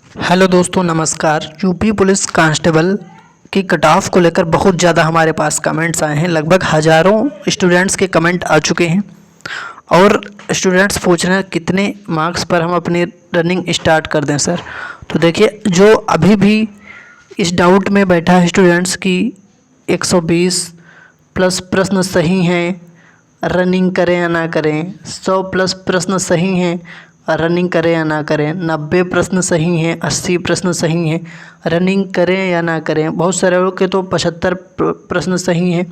Hello दोस्तों, नमस्कार। UP police constable की कट ऑफ को लेकर बहुत ज़्यादा हमारे पास कमेंट्स आए हैं। लगभग हज़ारों स्टूडेंट्स के कमेंट आ चुके हैं और स्टूडेंट्स पूछ रहे हैं कितने मार्क्स पर हम अपनी रनिंग स्टार्ट कर दें सर। तो देखिए, जो अभी भी इस डाउट में बैठा है स्टूडेंट्स की 120 प्लस प्रश्न सही हैं, रनिंग करें या ना करें, 100 प्लस प्रश्न सही हैं, रनिंग करें या ना करें, 90 प्रश्न सही हैं, 80 प्रश्न सही हैं, रनिंग करें या ना करें, बहुत सारे लोग के तो 75 प्रश्न सही हैं,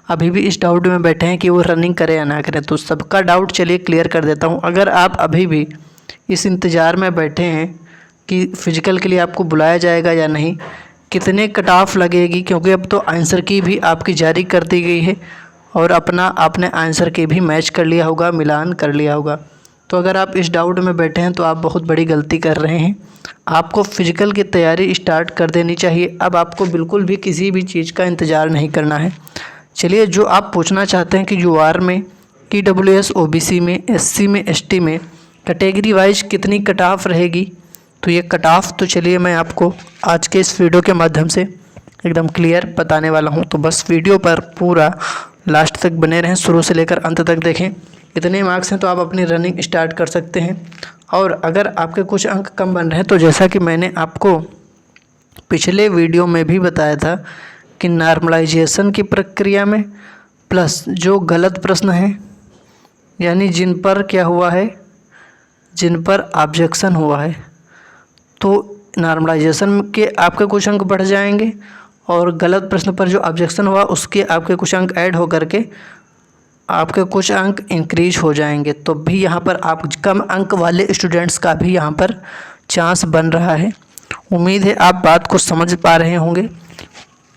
अभी भी इस डाउट में बैठे हैं कि वो रनिंग करें या ना करें। तो सबका डाउट चलिए क्लियर कर देता हूँ। अगर आप अभी भी इस इंतज़ार में बैठे हैं कि फ़िज़िकल के लिए आपको बुलाया जाएगा या नहीं, कितने कट ऑफ लगेगी, क्योंकि अब तो आंसर की भी आपकी जारी कर दी गई है और अपना आपने आंसर की भी मैच कर लिया होगा, मिलान कर लिया होगा। तो अगर आप इस डाउट में बैठे हैं तो आप बहुत बड़ी गलती कर रहे हैं। आपको फ़िज़िकल की तैयारी स्टार्ट कर देनी चाहिए। अब आपको बिल्कुल भी किसी भी चीज़ का इंतज़ार नहीं करना है। चलिए, जो आप पूछना चाहते हैं कि यूआर में, ईडब्ल्यूएस ओबीसी में, एससी में, एसटी में कैटेगरी वाइज कितनी कट ऑफ रहेगी, तो ये कट ऑफ तो चलिए मैं आपको आज के इस वीडियो के माध्यम से एकदम क्लियर बताने वाला हूँ। तो बस वीडियो पर पूरा लास्ट तक बने रहें, शुरू से लेकर अंत तक देखें। इतने मार्क्स हैं तो आप अपनी रनिंग स्टार्ट कर सकते हैं। और अगर आपके कुछ अंक कम बन रहे हैं तो जैसा कि मैंने आपको पिछले वीडियो में भी बताया था कि नॉर्मलाइजेशन की प्रक्रिया में प्लस जो गलत प्रश्न हैं, यानी जिन पर क्या हुआ है, जिन पर ऑब्जेक्शन हुआ है, तो नॉर्मलाइजेशन के आपके कुछ अंक बढ़ जाएंगे और गलत प्रश्न पर जो ऑब्जेक्शन हुआ उसके आपके कुछ अंक ऐड हो करके आपके कुछ अंक इंक्रीज हो जाएंगे। तो भी यहाँ पर आप कम अंक वाले स्टूडेंट्स का भी यहाँ पर चांस बन रहा है। उम्मीद है आप बात को समझ पा रहे होंगे।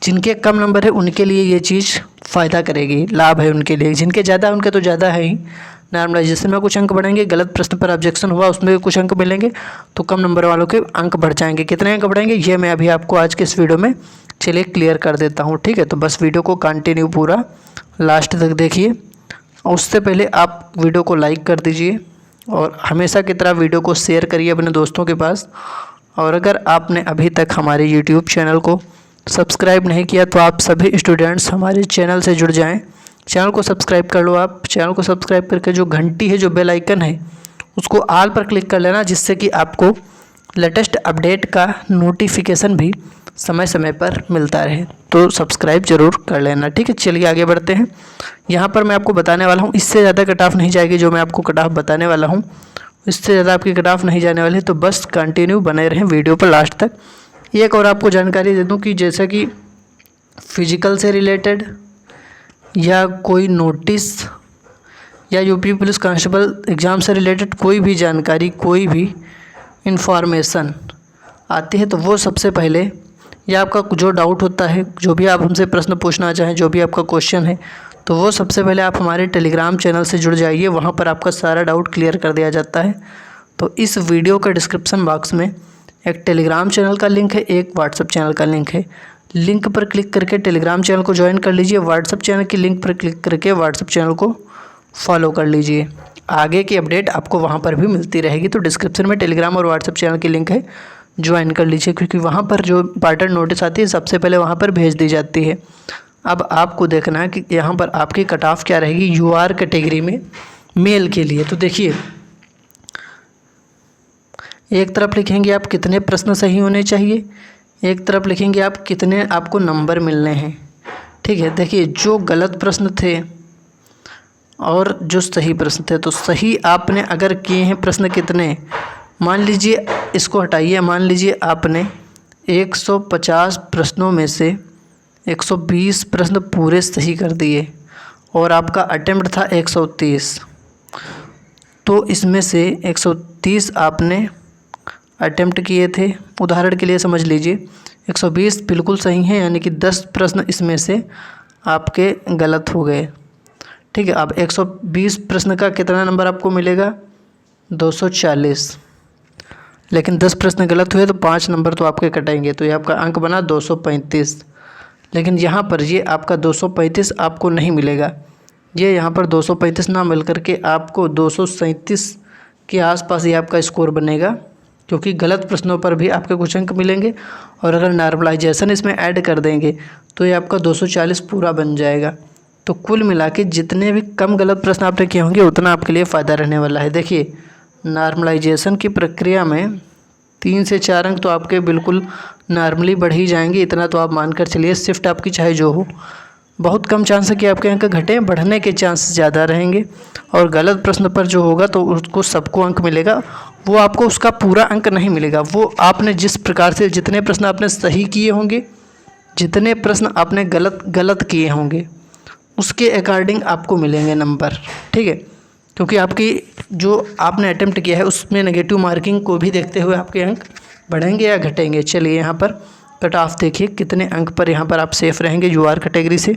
जिनके कम नंबर है उनके लिए ये चीज़ फ़ायदा करेगी, लाभ है उनके लिए। जिनके ज़्यादा उनके तो ज़्यादा है ही। नॉर्मलाइजेशन में कुछ अंक बढ़ेंगे, गलत प्रश्न पर ऑब्जेक्शन हुआ उसमें कुछ अंक मिलेंगे, तो कम नंबर वालों के अंक बढ़ जाएंगे। कितने अंक बढ़ेंगे ये मैं अभी आपको आज के इस वीडियो में चलिए क्लियर कर देता हूँ, ठीक है। तो बस वीडियो को कंटिन्यू पूरा लास्ट तक देखिए। और उससे पहले आप वीडियो को लाइक कर दीजिए और हमेशा की तरह वीडियो को शेयर करिए अपने दोस्तों के पास। और अगर आपने अभी तक हमारे यूट्यूब चैनल को सब्सक्राइब नहीं किया तो आप सभी स्टूडेंट्स हमारे चैनल से जुड़ जाएं। चैनल को सब्सक्राइब कर लो। आप चैनल को सब्सक्राइब करके जो घंटी है, जो बेल आइकन है, उसको ऑल पर क्लिक कर लेना, जिससे कि आपको लेटेस्ट अपडेट का नोटिफिकेशन भी समय समय पर मिलता रहे। तो सब्सक्राइब ज़रूर कर लेना, ठीक है। चलिए आगे बढ़ते हैं। यहाँ पर मैं आपको बताने वाला हूँ, इससे ज़्यादा कट ऑफ नहीं जाएगी। जो मैं आपको कट ऑफ बताने वाला हूँ इससे ज़्यादा आपकी कट ऑफ नहीं जाने वाली है। तो बस कंटिन्यू बने रहें वीडियो पर लास्ट तक। एक और आपको जानकारी दे दूँ कि जैसा कि फिजिकल से रिलेटेड या कोई नोटिस या यूपी पुलिस कांस्टेबल एग्ज़ाम से रिलेटेड कोई भी जानकारी, कोई भी इंफॉर्मेशन आती है तो वो सबसे पहले, या आपका जो डाउट होता है, जो भी आप हमसे प्रश्न पूछना चाहें, जो भी आपका क्वेश्चन है, तो वो सबसे पहले आप हमारे टेलीग्राम चैनल से जुड़ जाइए। वहाँ पर आपका सारा डाउट क्लियर कर दिया जाता है। तो इस वीडियो का डिस्क्रिप्शन बॉक्स में एक टेलीग्राम चैनल का लिंक है, एक व्हाट्सएप चैनल का लिंक है। लिंक पर क्लिक करके टेलीग्राम चैनल को ज्वाइन कर लीजिए। व्हाट्सएप चैनल की लिंक पर क्लिक करके व्हाट्सएप चैनल को फॉलो कर लीजिए। आगे की अपडेट आपको वहाँ पर भी मिलती रहेगी। तो डिस्क्रिप्शन में टेलीग्राम और व्हाट्सएप चैनल की लिंक है, ज्वाइन कर लीजिए, क्योंकि वहाँ पर जो इंपॉर्टेंट नोटिस आती है सबसे पहले वहाँ पर भेज दी जाती है। अब आपको देखना है कि यहाँ पर आपकी कट ऑफ क्या रहेगी यूआर कैटेगरी में मेल के लिए। तो देखिए, एक तरफ लिखेंगे आप कितने प्रश्न सही होने चाहिए, एक तरफ लिखेंगे आप कितने आपको नंबर मिलने हैं, ठीक है। देखिए, जो गलत प्रश्न थे और जो सही प्रश्न थे, तो सही आपने अगर किए हैं प्रश्न कितने, मान लीजिए, इसको हटाइए, मान लीजिए आपने 150 प्रश्नों में से 120 प्रश्न पूरे सही कर दिए और आपका अटेम्प्ट था 130, तो इसमें से 130 आपने अटेम्प्ट किए थे। उदाहरण के लिए समझ लीजिए 120 बिल्कुल सही हैं, यानी कि 10 प्रश्न इसमें से आपके गलत हो गए, ठीक है। अब 120 प्रश्न का कितना नंबर आपको मिलेगा, 240, लेकिन 10 प्रश्न गलत हुए तो 5 नंबर तो आपके कटेंगे। तो ये आपका अंक बना 235। लेकिन यहाँ पर ये आपका 235 आपको नहीं मिलेगा। ये यहाँ पर 235 ना मिल करके आपको 237 के आसपास ये आपका स्कोर बनेगा, क्योंकि गलत प्रश्नों पर भी आपके कुछ अंक मिलेंगे। और अगर नॉर्मलाइजेशन इसमें ऐड कर देंगे तो ये आपका 240 पूरा बन जाएगा। तो कुल मिला के जितने भी कम गलत प्रश्न आपने किए होंगे उतना आपके लिए फ़ायदा रहने वाला है। देखिए, नॉर्मलाइजेशन की प्रक्रिया में 3 से 4 अंक तो आपके बिल्कुल नॉर्मली बढ़ ही जाएंगे, इतना तो आप मानकर चलिए। शिफ्ट आपकी चाहे जो हो, बहुत कम चांस है कि आपके अंक घटें, बढ़ने के चांस ज़्यादा रहेंगे। और गलत प्रश्न पर जो होगा तो उसको सबको अंक मिलेगा, वो आपको उसका पूरा अंक नहीं मिलेगा। वो आपने जिस प्रकार से जितने प्रश्न आपने सही किए होंगे, जितने प्रश्न आपने गलत किए होंगे, उसके अकॉर्डिंग आपको मिलेंगे नंबर, ठीक है। क्योंकि आपकी जो आपने अटेम्प्ट किया है उसमें नेगेटिव मार्किंग को भी देखते हुए आपके अंक बढ़ेंगे या घटेंगे। चलिए यहाँ पर कट ऑफ देखिए कितने अंक पर यहाँ पर आप सेफ रहेंगे यूआर कैटेगरी से।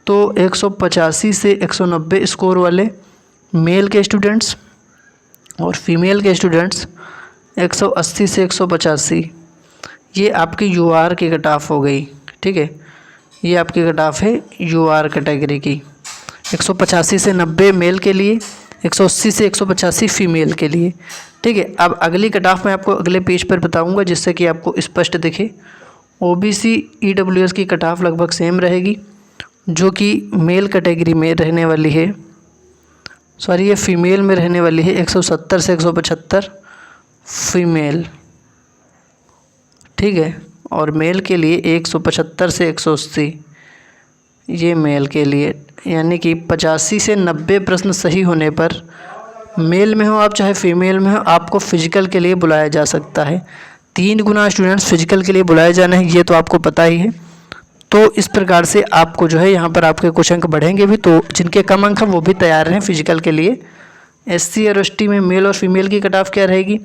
तो 185 से 190 स्कोर वाले मेल के स्टूडेंट्स और फीमेल के स्टूडेंट्स 180 से 185, ये आपकी यूआर की कट ऑफ हो गई, ठीक है। ये आपकी कट ऑफ है यूआर कैटेगरी की। 185 से 90 मेल के लिए, 180 से 185 फीमेल के लिए, ठीक है। अब अगली कट ऑफ मैं आपको अगले पेज पर बताऊंगा जिससे कि आपको स्पष्ट दिखे। ओबीसी ईडब्ल्यूएस की कट ऑफ लगभग सेम रहेगी, जो कि मेल कैटेगरी में रहने वाली है, सॉरी ये फीमेल में रहने वाली है 170 से 175 फीमेल, ठीक है। और मेल के लिए 175 से 180 ये मेल के लिए, यानी कि 85 से 90 प्रश्न सही होने पर मेल में हो आप चाहे फीमेल में हो, आपको फिजिकल के लिए बुलाया जा सकता है। 3 गुना स्टूडेंट्स फिजिकल के लिए बुलाए जाने हैं, ये तो आपको पता ही है। तो इस प्रकार से आपको जो है यहाँ पर आपके कुछ अंक बढ़ेंगे भी, तो जिनके कम अंक हैं वो भी तैयार रहें फिजिकल के लिए। एससी और एसटी में मेल और फीमेल की कट ऑफ क्या रहेगी?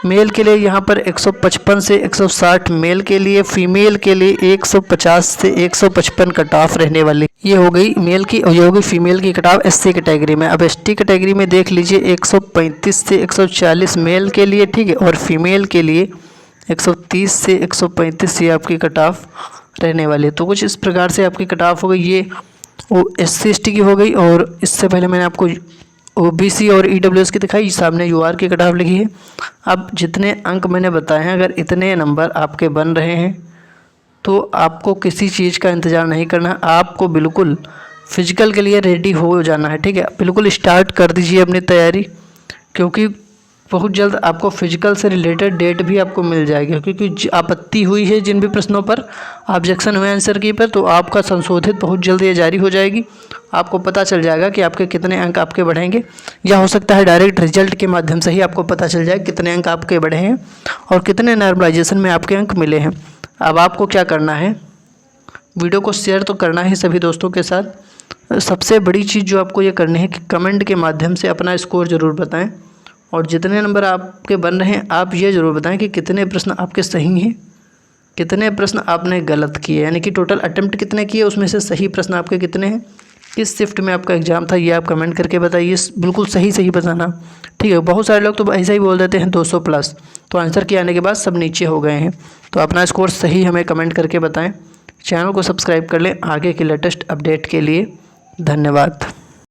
मेल के लिए यहाँ पर 155 से 160 मेल के लिए, फीमेल के लिए 150 से 155 कट ऑफ रहने वाली। ये हो गई मेल की और ये हो गई फीमेल की कट ऑफ एससी कैटेगरी में। अब एसटी कैटेगरी में देख लीजिए 135 से 140 मेल के लिए, ठीक है, और फीमेल के लिए 130 से 135 ये आपकी कट ऑफ रहने वाली है। तो कुछ इस प्रकार से आपकी कट ऑफ हो गई। ये वो एससी एसटी की हो गई। और इससे पहले मैंने आपको ओबीसी और ईडब्ल्यूएस की दिखाई, सामने यूआर की कट ऑफ लिखी है। अब जितने अंक मैंने बताए हैं, अगर इतने नंबर आपके बन रहे हैं तो आपको किसी चीज़ का इंतज़ार नहीं करना है, आपको बिल्कुल फिजिकल के लिए रेडी हो जाना है, ठीक है। बिल्कुल स्टार्ट कर दीजिए अपनी तैयारी, क्योंकि बहुत जल्द आपको फिजिकल से रिलेटेड डेट भी आपको मिल जाएगी। क्योंकि आपत्ति हुई है जिन भी प्रश्नों पर, ऑब्जेक्शन हुए आंसर की पर, तो आपका संशोधित बहुत जल्द ये जारी हो जाएगी। आपको पता चल जाएगा कि आपके कितने अंक आपके बढ़ेंगे, या हो सकता है डायरेक्ट रिजल्ट के माध्यम से ही आपको पता चल जाए कितने अंक आपके बढ़े हैं और कितने नॉर्मलाइजेशन में आपके अंक मिले हैं। अब आपको क्या करना है, वीडियो को शेयर तो करना है सभी दोस्तों के साथ। सबसे बड़ी चीज़ जो आपको ये करनी है कि कमेंट के माध्यम से अपना स्कोर ज़रूर बताएं, और जितने नंबर आपके बन रहे हैं आप ये ज़रूर बताएं कि कितने प्रश्न आपके सही हैं, कितने प्रश्न आपने गलत किए, यानी कि टोटल अटेम्प्ट कितने किए, उसमें से सही प्रश्न आपके कितने हैं, किस शिफ्ट में आपका एग्ज़ाम था, ये आप कमेंट करके बताइए। बिल्कुल सही बताना, ठीक है। बहुत सारे लोग तो ऐसा ही बोल देते हैं 200 प्लस, तो आंसर के आने के बाद सब नीचे हो गए हैं। तो अपना स्कोर सही हमें कमेंट करके बताएं। चैनल को सब्सक्राइब कर लें आगे के लेटेस्ट अपडेट के लिए। धन्यवाद।